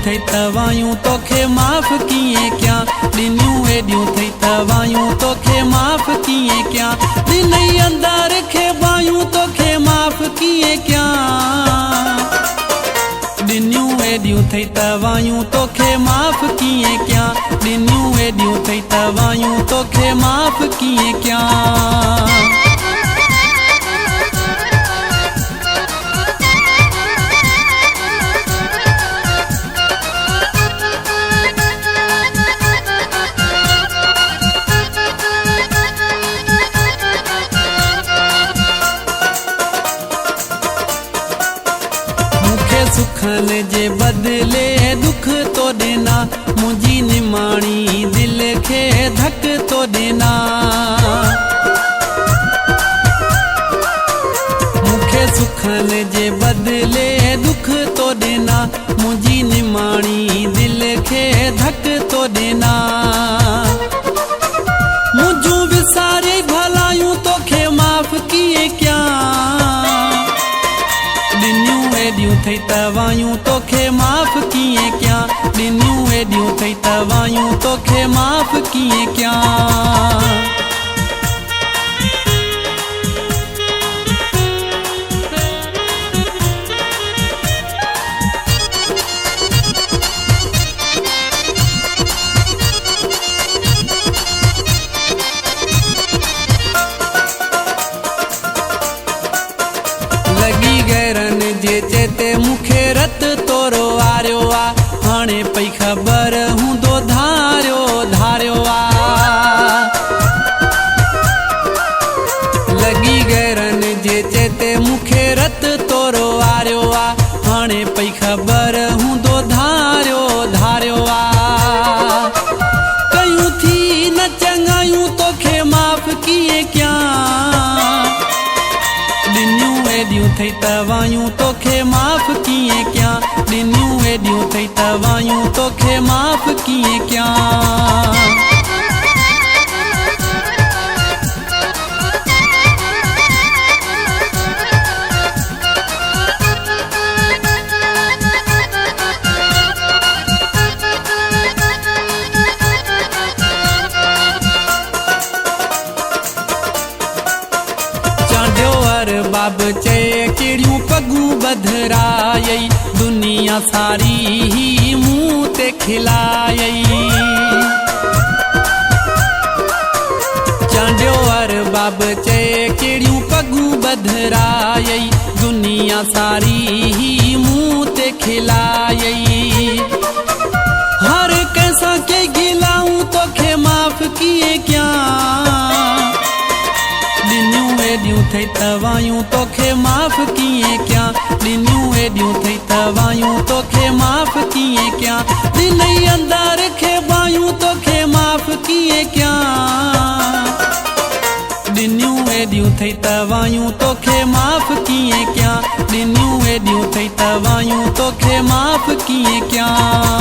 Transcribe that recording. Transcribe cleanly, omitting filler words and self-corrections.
थई तवायूं तोखे माफ़ कीअं कयां ॾिनियूं एॾियूं थई तवायूं तोखे माफ़ कीअं कयां ॾिनई अंदर खे बायूं तोखे माफ़ कीअं कयां ॾिनियूं एॾियूं थई तवायूं तोखे माफ़ कीअं कयां ॾिनियूं एॾियूं थई तवायूं तोखे माफ़ कीअं कयां सुखन जे बदले दुख तो ॾिना मुंहिंजी निमाणी दिल खे धक तो ॾिना मूंखे सुखन जे बदले दुख तो ॾिना मुंहिंजी निमाणी दिल खे धक तो ॾिना मुंहिंजूं विसारे भलायूं तोखे माफ़ कीअं कयां एॾियूं थई तवायूं तोखे माफ़ कीअं कयां ॾिनियूं एॾियूं थई तवायूं तोखे माफ़ कीअं कयां लगी गैरन जे चेते मूंखे रत तोरो आरियो आ हाणे पई ख़बर हूंदो धारियो धारियो आ लगी गैरन जे चेते मूंखे रत तोरो आरियो आ हाणे पई ख़बर हूंदो धारियो धारियो आ कयूं थी न चङायूं तोखे माफ़ कीअं कयां ॾिनियूं एॾियूं थई तवायूं तोखे माफ़ कीअं कयां ॾिनियूं एॾियूं थई तवायूं तोखे माफ़ कीअं कयां बाब चए कहिड़ियूं पगूं बधरायई दुनिया सारी ही मूं ते खिलायई चांडियो बाब चए कहिड़ियूं पगूं बधरायई दुनिया सारी ही मूं ते खिलायई हर कंहिंसां के गिलाऊं तोखे माफ़ कीअं कयां ॾिनियूं एॾियूं थई तवायूं तोखे माफ़ कीअं कयां ॾिनियूं एॾियूं थई तवायूं तोखे माफ़ कीअं कयां ॾिनई अंदर खे बायूं तोखे माफ़ कीअं कयां ॾिनियूं एॾियूं थई तवायूं तोखे माफ़ कीअं कयां ॾिनियूं एॾियूं थई तवायूं तोखे माफ़ कीअं कयां